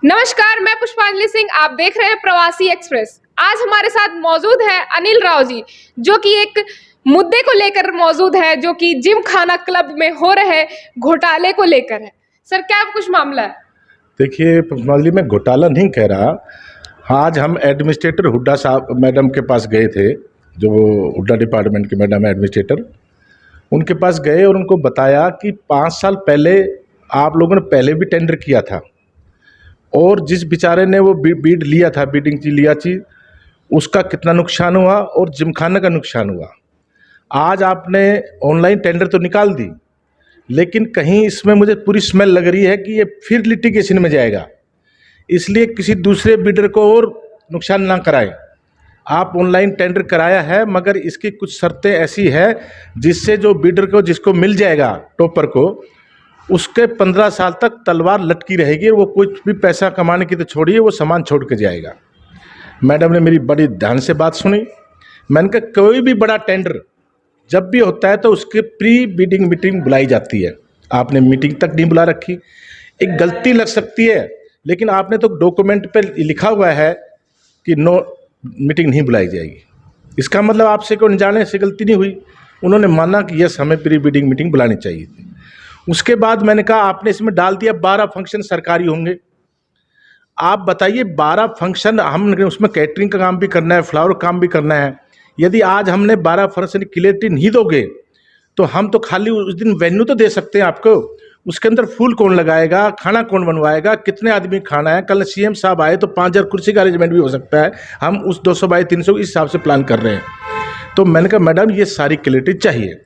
नमस्कार, मैं पुष्पांजलि सिंह। आप देख रहे हैं प्रवासी एक्सप्रेस। आज हमारे साथ मौजूद है अनिल राव जी, जो कि एक मुद्दे को लेकर मौजूद है, जो कि जिम खाना क्लब में हो रहे घोटाले को लेकर है। सर, क्या कुछ मामला है? देखिए पुष्पांजलि, मैं घोटाला नहीं कह रहा। आज हम एडमिनिस्ट्रेटर हुड्डा साहब मैडम के पास गए थे, जो हुड्डा डिपार्टमेंट के मैडम है एडमिनिस्ट्रेटर। उनके पास गए और उनको बताया कि 5 साल पहले आप लोगों ने पहले भी टेंडर किया था, और जिस बेचारे ने वो बीड लिया था, बीडिंग लिया थी, उसका कितना नुकसान हुआ और जिमखाना का नुकसान हुआ। आज आपने ऑनलाइन टेंडर तो निकाल दी, लेकिन कहीं इसमें मुझे पूरी स्मेल लग रही है कि ये फिर लिटिगेशन में जाएगा। इसलिए किसी दूसरे बिडर को और नुकसान ना कराएं। आप ऑनलाइन टेंडर कराया है, मगर इसकी कुछ शर्तें ऐसी है जिससे जो बिडर को, जिसको मिल जाएगा टॉपर को, उसके 15 साल तक तलवार लटकी रहेगी। वो कुछ भी पैसा कमाने की तो छोड़िए, वो सामान छोड़ के जाएगा। मैडम ने मेरी बड़ी ध्यान से बात सुनी। मैंने कहा कोई भी बड़ा टेंडर जब भी होता है तो उसके प्री बिडिंग मीटिंग बुलाई जाती है। आपने मीटिंग तक नहीं बुला रखी। एक गलती लग सकती है, लेकिन आपने तो डॉक्यूमेंट पे लिखा हुआ है कि नो मीटिंग नहीं बुलाई जाएगी। इसका मतलब आपसे कोई अनजाने से गलती नहीं हुई। उन्होंने माना कि यस, हमें प्री बिडिंग मीटिंग बुलानी चाहिए थी। उसके बाद मैंने कहा आपने इसमें डाल दिया 12 फंक्शन सरकारी होंगे। आप बताइए 12 फंक्शन, हम उसमें कैटरिंग का काम भी करना है, फ्लावर काम भी करना है। यदि आज हमने 12 फंक्शन क्लियरिटी नहीं दोगे तो हम तो खाली उस दिन वेन्यू तो दे सकते हैं आपको, उसके अंदर फूल कौन लगाएगा, खाना कौन बनवाएगा, कितने आदमी खाना है। कल सीएम साहब आए तो 5000 कुर्सी का अरेंजमेंट भी हो सकता है। हम उस 200 बाई 300 इस हिसाब से प्लान कर रहे हैं। तो मैंने कहा मैडम ये सारी क्लियरिटी चाहिए।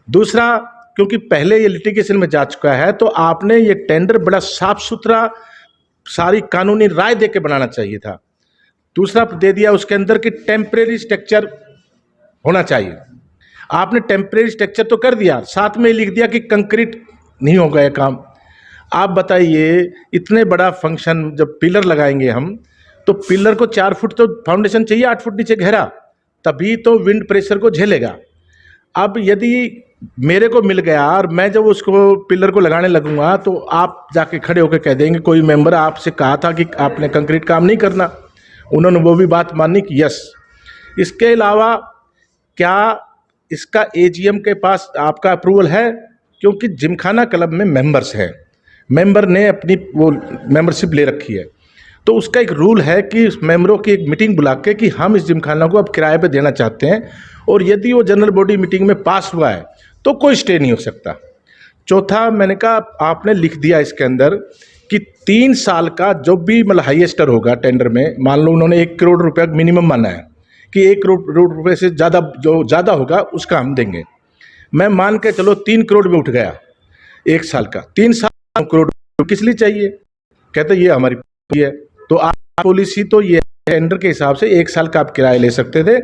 दूसरा, क्योंकि पहले ये लिटिगेशन में जा चुका है, तो आपने ये टेंडर बड़ा साफ सुथरा सारी कानूनी राय दे के बनाना चाहिए था। दूसरा दे दिया उसके अंदर कि टेम्परेरी स्ट्रक्चर होना चाहिए। आपने टेम्परेरी स्ट्रक्चर तो कर दिया, साथ में लिख दिया कि कंक्रीट नहीं होगा ये काम। आप बताइए, इतने बड़ा फंक्शन जब पिलर लगाएंगे हम, तो पिलर को 4 फुट तो फाउंडेशन चाहिए, 8 फुट नीचे गहरा, तभी तो विंड प्रेशर को झेलेगा। अब यदि मेरे को मिल गया और मैं जब उसको पिलर को लगाने लगूंगा, तो आप जाके खड़े होकर कह देंगे कोई मेंबर आपसे कहा था कि आपने कंक्रीट काम नहीं करना। उन्होंने वो भी बात मानी कि यस। इसके अलावा क्या इसका एजीएम के पास आपका अप्रूवल है? क्योंकि जिमखाना क्लब में मेंबर्स हैं, मेंबर ने अपनी वो मेंबरशिप ले रखी है, तो उसका एक रूल है कि उस मेंबरों की एक मीटिंग बुला के कि हम इस जिमखाना को अब किराए पे देना चाहते हैं, और यदि वो जनरल बॉडी मीटिंग में पास हुआ है तो कोई स्टे नहीं हो सकता। चौथा, मैंने कहा आपने लिख दिया इसके अंदर कि 3 साल का जो भी मतलब हाईएस्टर होगा टेंडर में, मान लो उन्होंने 1 करोड़ रुपया मिनिमम माना है कि 1 करोड़ रुपये से ज़्यादा जो ज़्यादा होगा उसका हम देंगे। मैं मान के चलो 3 करोड़ में उठ गया 1 साल का, 3 साल 9 करोड़ किस लिए चाहिए? कहते ये हमारी पॉलिसी है। तो आप पॉलिसी तो ये टेंडर के हिसाब से 1 साल का आप किराया ले सकते थे,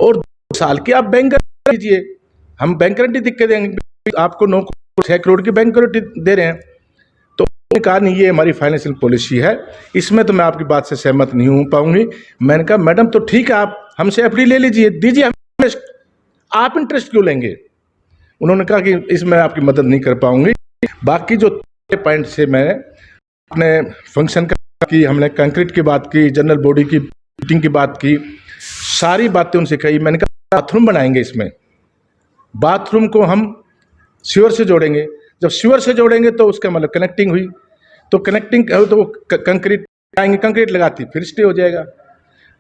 और 2 साल की आप बैंक गारंटी दीजिए, हम बैंक गारंटी दिख के देंगे। आपको 9 करोड़ 6 करोड़ की बैंक गारंटी दे रहे हैं। तो उन्होंने कहा नहीं, ये हमारी फाइनेंशियल पॉलिसी है, इसमें तो मैं आपकी बात से सहमत नहीं हो पाऊंगी। मैंने कहा मैडम तो ठीक है, आप हमसे एफडी ले लीजिए, दीजिए हम इंटरेस्ट, आप इंटरेस्ट क्यों लेंगे? उन्होंने कहा कि इसमें आपकी मदद नहीं कर पाऊंगी। बाकी जो पॉइंट से मैंने अपने फंक्शन की, हमने कंक्रीट की बात की, जनरल बॉडी की मीटिंग की बात की, सारी बातें उनसे कही। मैंने कहा बाथरूम बनाएंगे, इसमें बाथरूम को हम सीवर से जोड़ेंगे। जब सीवर से जोड़ेंगे तो उसका मतलब कनेक्टिंग हुई, तो कनेक्टिंग तो वो कंक्रीट आएंगे, कंक्रीट लगाती फिर स्टे हो जाएगा।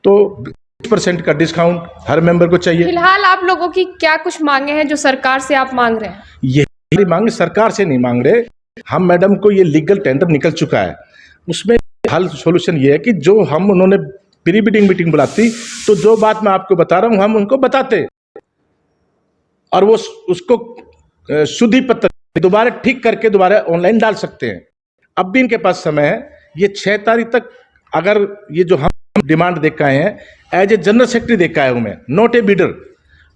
तो 20% का डिस्काउंट हर मेंबर को चाहिए। फिलहाल आप लोगों की क्या कुछ मांगे हैं जो सरकार से आप मांग रहे हैं? ये मांग सरकार से नहीं मांग रहे हम मैडम को। ये लीगल टेंडर निकल चुका है, उसमें हल सोल्यूशन ये है कि जो हम उन्होंने प्री बिडिंग मीटिंग बुलाती, तो जो बात मैं आपको बता रहा हूँ हम उनको बताते, और वो उसको शुद्धि पत्र दोबारा ठीक करके दोबारा ऑनलाइन डाल सकते हैं। अब भी इनके पास समय है। ये 6 तारीख तक अगर ये जो हम डिमांड दे के आए हैं, एज ए जनरल सेक्रेटरी दे के आया हूँ मैं, not a bidder.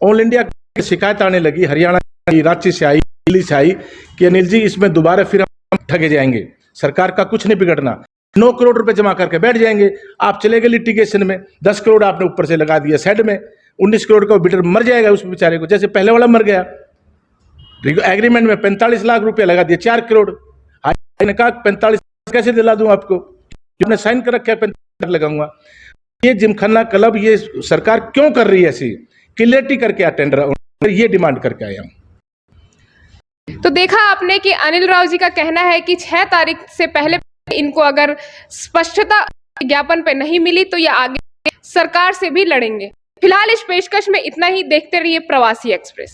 All India की शिकायत आने लगी, हरियाणा की, रांची से आई, दिल्ली से आई कि अनिल जी इसमें दोबारा फिर हम ठगे जाएंगे, सरकार का कुछ नहीं बिगड़ना, 9 करोड़ रुपए जमा करके बैठ जाएंगे। आप चले गए लिटिगेशन में, 10 करोड़ आपने ऊपर से लगा दिया साइड में, 19 करोड़ का बिडर मर जाएगा उस बेचारे को, जैसे पहले वाला मर गया। एग्रीमेंट में 45 लाख रुपया लगा दिया, 4 करोड़। ने कहा 45 कैसे दिला दूं आपको? जिसने साइन कर रखा है 35 लगाऊंगा। ये जिमखाना क्लब ये सरकार क्यों कर रही है ऐसी? क्लियरिटी करके टेंडर ये डिमांड करके आया हूं। तो देखा आपने कि अनिल राव जी का कहना है कि 6 तारीख से पहले इनको अगर स्पष्टता ज्ञापन पे नहीं मिली तो ये आगे सरकार से भी लड़ेंगे। फिलहाल इस पेशकश में इतना ही। देखते रहिए प्रवासी एक्सप्रेस।